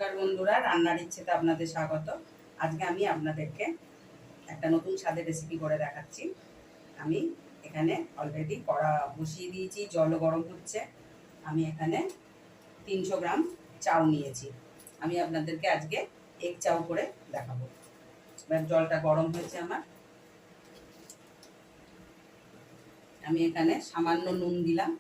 নমস্কার বন্ধুরা, রান্নার ইচ্ছেতে আপনাদের স্বাগত। আজকে আমি আপনাদেরকে একটা নতুন স্বাদের রেসিপি করে দেখাচ্ছি। আমি এখানে অলরেডি কড়া বসিয়ে দিয়েছি, জলও গরম হচ্ছে। আমি এখানে 300 গ্রাম চাউ নিয়েছি। আমি আপনাদেরকে আজকে এগ চাউ করে দেখাবো। এবার জলটা গরম হয়েছে আমার। আমি এখানে সামান্য নুন দিলাম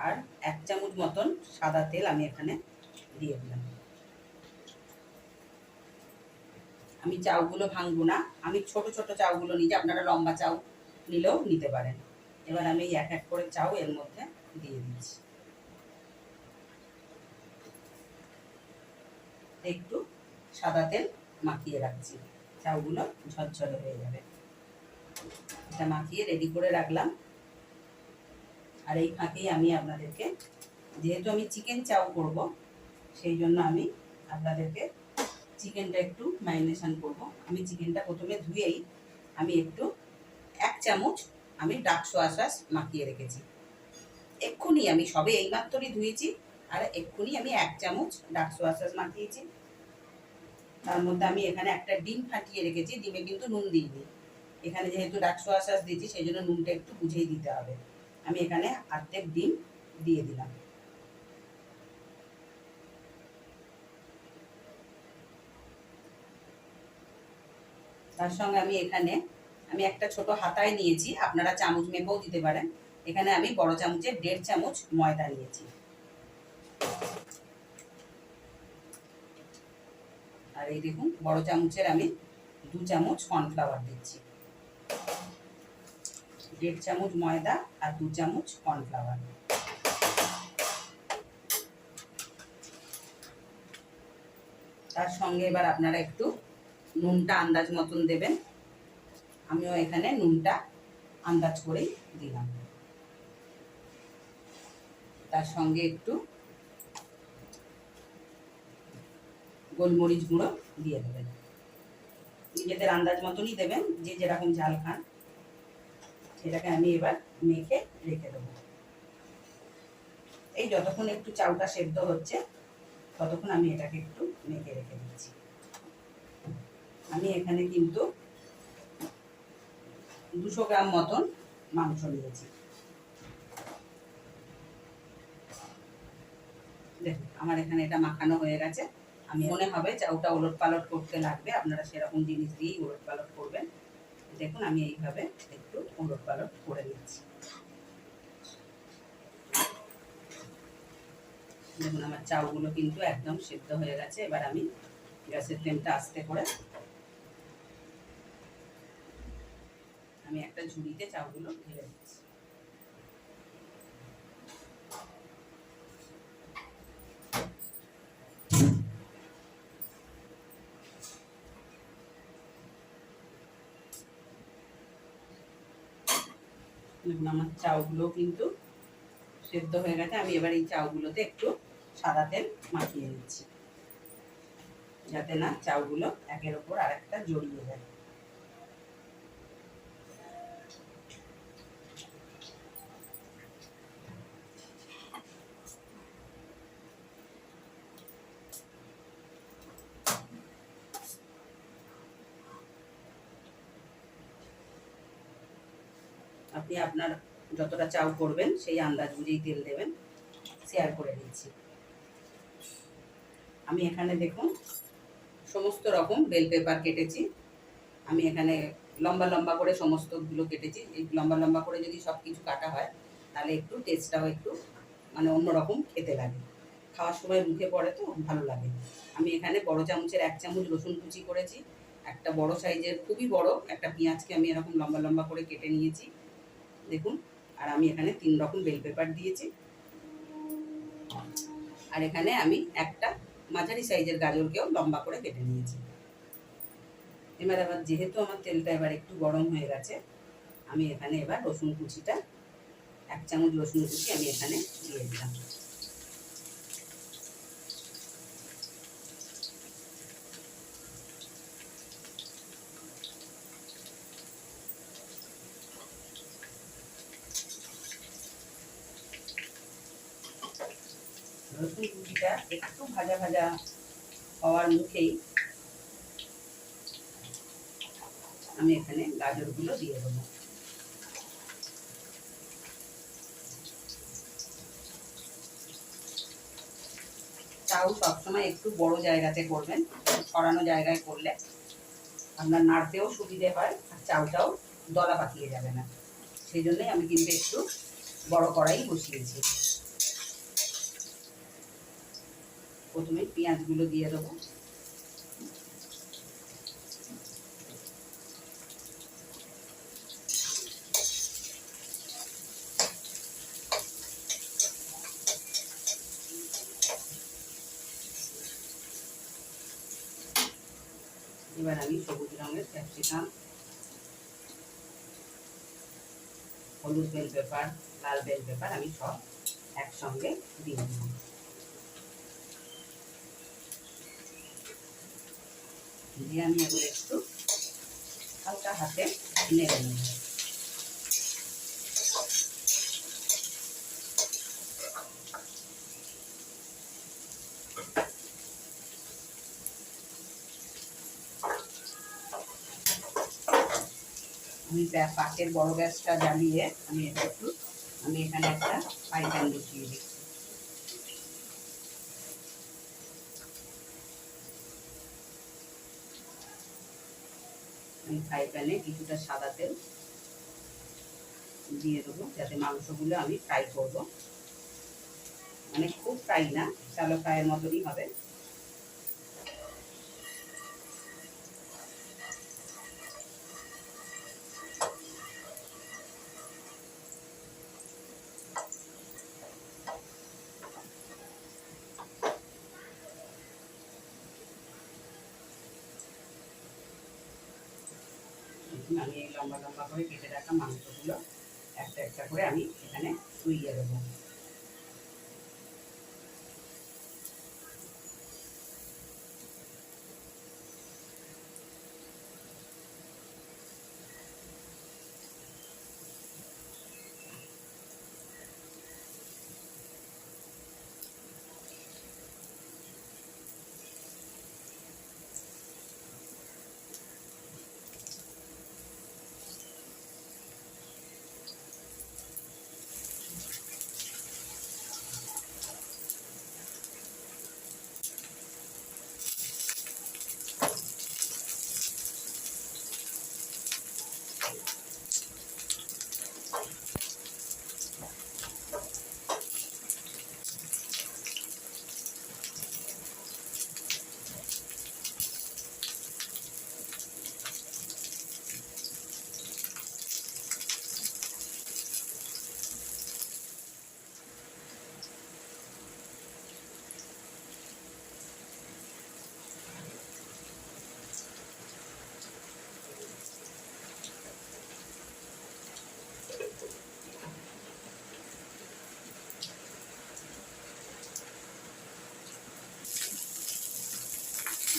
আর 1 চামচ মতন সাদা তেল আমি এখানে দিয়ে দিলাম। আমি চাউগুলো ভাঙবো না, আমি ছোট ছোট চাউগুলো নিয়েছি, আপনারা লম্বা চাউ নিলেও নিতে পারেন। এবার আমি এক এক করে চাউ এর মধ্যে দিয়ে দিচ্ছি। একটু সাদা তেল মাখিয়ে রাখছি, চাউগুলো ঝরঝরে হয়ে যাবে। এটা মাখিয়ে রেডি করে রাখলাম। আর এই ফাঁকেই আমি আপনাদেরকে, যেহেতু আমি চিকেন চাউ করব, সেই জন্য আমি আপনাদেরকে চিকেনটা একটু ম্যারিনেশন করব। আমি চিকেনটা প্রথমে ধুয়েই আমি একটু 1 চামচ আমি ডার্ক সোয়া সস মাখিয়ে রেখেছি। এক্ষুনি আমি সবে এইমাত্রই ধুয়েছি, আর এক্ষুনি আমি 1 চামচ ডার্ক সোয়া সস মাখিয়েছি। তার মধ্যে আমি এখানে একটা ডিম ফাটিয়ে রেখেছি, ডিমে কিন্তু নুন দিইনি। এখানে যেহেতু ডার্ক সোয়া সস দিয়েছি, সেই জন্য নুনটা একটু বুঝেই দিতে হবে। আমি এখানে অর্ধেক ডিম দিয়ে দিলাম। তার সঙ্গে আমি এখানে একটা ছোট হাতায় নিয়েছি, আপনারা চামচ মেপেও দিতে পারেন। এখানে আমি বড় চামচের 1.5 চামচ ময়দা নিয়েছি। আর এই দেখুন, বড় চামচের আমি 2 চামচ কর্নফ্লাওয়ার দিচ্ছি। 1.5 চামচ ময়দা আর 2 চামচ কর্নফ্লাওয়ার। তার সঙ্গে এবার আপনারা একটু নুনটা আন্দাজ মতন দেবেন। আমিও এখানে নুনটা আন্দাজ করেই দিলাম। তার সঙ্গে একটু গোলমরিচ গুঁড়ো দিয়ে দেবেন। নিজেদের আন্দাজ মতনই দেবেন, যে যেরকম ঝাল খান। এটাকে আমি এবার মেখে রেখে দেবো। এই যতক্ষণ একটু চাউটা সেদ্ধ হচ্ছে, ততক্ষণ আমি এটাকে একটু মেখে রেখে দিচ্ছি। আমি এখানে কিন্তু 200 গ্রাম মতন মাংস নিয়েছি। দেখুন, আমার এখানে এটা মাখানো হয়ে গেছে। আমি মনে হবে চাউটা ওলট পালট করতে লাগবে, আপনারা সেরকম জিনিস দিয়েই ওলট পালট করবেন। দেখুন, আমি এইভাবে একটু ওলট পালট করে নিচ্ছি। দেখুন, আমার চাউগুলো কিন্তু একদম সেদ্ধ হয়ে গেছে। এবার আমি গ্যাসের ফ্লেমটা আস্তে করে আমি একটা ঝুড়িতে চাউগুলো ঢেলে দিচ্ছি। দেখুন, আমার চাউগুলো কিন্তু সেদ্ধ হয়ে গেছে। আমি এবার এই চাউগুলোতে একটু সাদা তেল মাখিয়ে নিচ্ছি, যাতে না চাউগুলো একের ওপর আরেকটা জড়িয়ে যায়। আপনি আপনার যতটা চাউ করবেন সেই আন্দাজ বুঝেই তেল দেবেন। শেয়ার করে দিচ্ছি। আমি এখানে দেখুন সমস্ত রকম বেল পেপার কেটেছি। আমি এখানে লম্বা লম্বা করে সমস্তগুলো কেটেছি। এই লম্বা লম্বা করে যদি সব কিছু কাটা হয়, তাহলে একটু টেস্টটাও একটু মানে অন্যরকম খেতে লাগে। খাওয়ার সময় মুখে পড়ে তো ভালো লাগে। আমি এখানে বড় চামচের 1 চামচ রসুন কুচি করেছি। একটা বড় সাইজের খুবই বড় একটা পেঁয়াজকে আমি এরকম লম্বা লম্বা করে কেটে নিয়েছি, দেখুন। আর আমি এখানে 3 রকম বেল পেপার দিয়েছি। আর এখানে আমি একটা মাঝারি সাইজের গাজরকেও লম্বা করে কেটে নিয়েছি। এবার যেহেতু আমার তেলটা এবার একটু গরম হয়ে গেছে, আমি এখানে এবার রসুন কুচিটা 1 চামচ রসুন কুচি আমি এখানে দিয়ে দিলাম। রসুন কুচিটা একটু ভাজা ভাজা হওয়ার মুখেই আমি এখানে গাজরগুলো দিয়ে দেবো। চাউ সবসময় একটু বড় জায়গাতে করবেন, ছড়ানো জায়গায় করলে আপনার নাড়তেও সুবিধে হয় আর চাউটাও দলা পাকিয়ে যাবে না। সেই জন্যই আমি কিন্তু একটু বড় কড়াই বসিয়েছি। প্রথমে পেঁয়াজগুলো দিয়ে দেবো। এবার আমি সবুজ রঙের ক্যাপসিকাম, হলুদ বেল পেপার, লাল বেল পেপার আমি সব একসঙ্গে দিয়ে দেব। দিয়ে আমি এগুলো একটু হালকা হাতে নেড়ে নেব। আমি পাশের বড় গ্যাসটা জ্বালিয়ে আমি এখানে একটা ফ্রাই প্যান বসিয়ে দিচ্ছি। আমি ফ্রাই প্যানে কিছুটা সাদা তেল দিয়ে দেবো, যাতে মাংসগুলো আমি ফ্রাই করবো। মানে খুব ফ্রাই না, শ্যালো ফ্রাইয়ের মতনই হবে। আমি এই লম্বা লম্বা করে কেটে রাখা মাংসগুলো একটা একটা করে আমি এখানে শুইয়ে দেবো।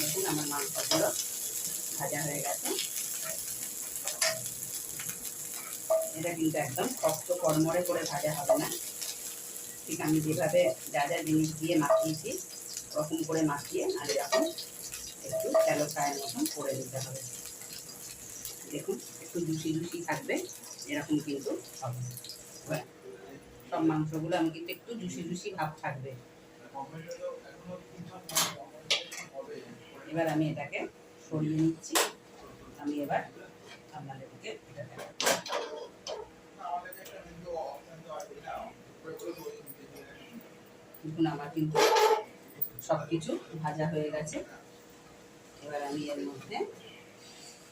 দেখুন আমার মাংসগুলো ভাজা হয়ে গেছে। এটা কিন্তু একদম শক্ত কড়মড়ে করে ভাজা হবে না, ঠিক আমি যেভাবে যা যা জিনিস দিয়ে মাখিয়েছি ওরকম করে মাখিয়ে আর এরকম একটু শ্যালো ফ্রাইয়ের মতন করে দিতে হবে। দেখুন একটু জুসি জুসি থাকবে, এরকম কিন্তু হবে। সব মাংসগুলো আমি কিন্তু একটু জুসি জুসি ভাব থাকবে। এবার আমি এটাকে সরিয়ে নিচ্ছি। আমি এবার আপনাদেরকে এটা দেখুন আমার কিন্তু সব কিছু ভাজা হয়ে গেছে। এবার আমি এর মধ্যে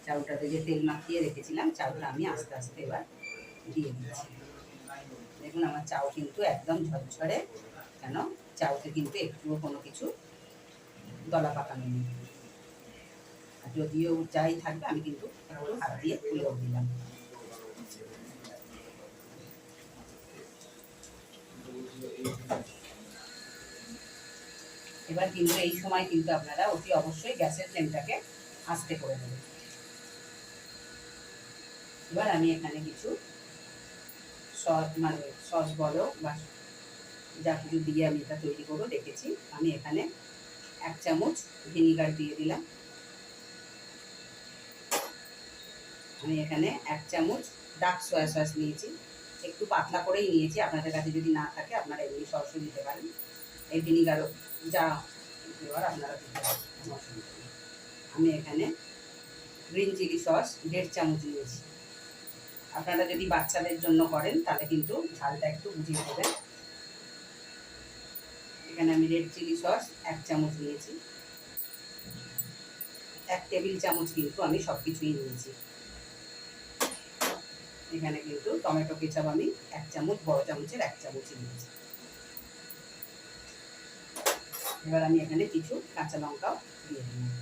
চাউটাতে যে তেল মাখিয়ে রেখেছিলাম চাউটা আমি আস্তে আস্তে এবার দিয়ে দিচ্ছি। দেখুন আমার চাউ কিন্তু একদম ঝরঝরে, কেন চাউতে কিন্তু একটুও কোনো কিছু দলা পাকানো নেই। আর যদিও যাই থাকবে আমি কিন্তু একটু হাত দিয়ে তুলেও দিলাম। এবার কিন্তু এই সময় কিন্তু আপনারা অতি অবশ্যই গ্যাসের ফ্লেমটাকে আস্তে করে দেবেন। এবার আমি এখানে কিছু সস বলো বা যা কিছু দিয়ে আমি এটা তৈরি করবো দেখেছি। আমি এখানে 1 চামচ ভিনিগার দিয়ে দিলাম। আমি এখানে 1 চামচ ডার্ক সয়া সস নিয়েছি, একটু পাতলা করেই নিয়েছি। আপনাদের কাছে যদি না থাকে আপনারা এমনি সসও দিতে পারেন, এই ভিনিগারও যা দেওয়ার আপনারা দিতে পারেন, কোনো অসুবিধা নেই। আমি এখানে গ্রিন চিলি সস 1.5 চামচ নিয়েছি। আপনারা যদি বাচ্চাদের জন্য করেন তাহলে কিন্তু ঝালটা একটু বুঝিয়ে দেবেন। এখানে আমি রেড চিলি সস 1 চামচ নিয়েছি। 1 টেবিল চামচ কিন্তু আমি সব কিছুই নিয়েছি। এখানে কিন্তু টমেটো কেচাপ আমি 1 চামচ, বড় চামচের 1 চামচই নিয়েছি। এবার আমি এখানে কিছু কাঁচা লঙ্কাও দিয়ে দিলাম।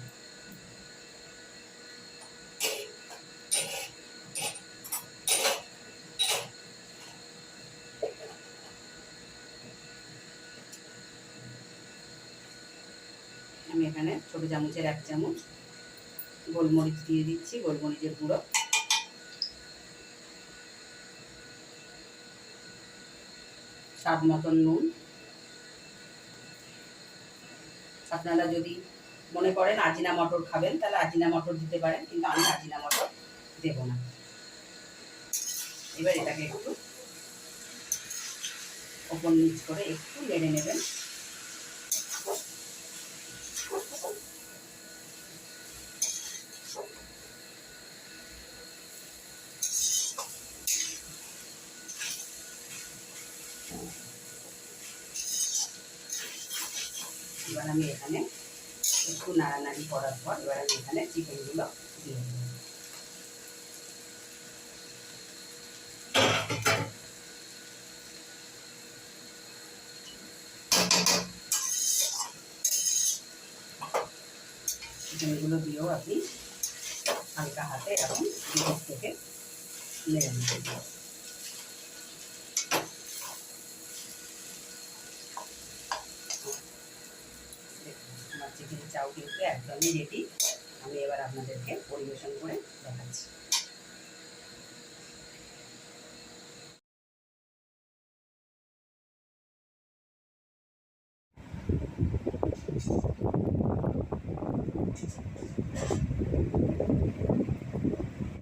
আমি এখানে ছোটো চামচের 1 চামচ গোলমরিচ দিয়ে দিচ্ছি, গোলমরিচের গুঁড়ো। স্বাদ মতন নুন। আপনারা যদি মনে করেন আজিনা মটর খাবেন তাহলে আজিনা মটর দিতে পারেন, কিন্তু আমি আজিনা মটর দেব না। এবার এটাকে একটু ওপর নিচ করে একটু নেড়ে নেবেন। এবার আমি এখানে একটু নাড়ানাড়ি করার পর এবার আমি এখানে চিকেনগুলো দিয়ে দেব। চিকেনগুলো দিয়েও আপনি হালকা হাতে এরকম ভিতর থেকে নেড়ে নেবেন। আমার চিকেন চাউ কিন্তু একদমই রেডি। আমি এবার আপনাদেরকে পরিবেশন করে দেখাচ্ছি।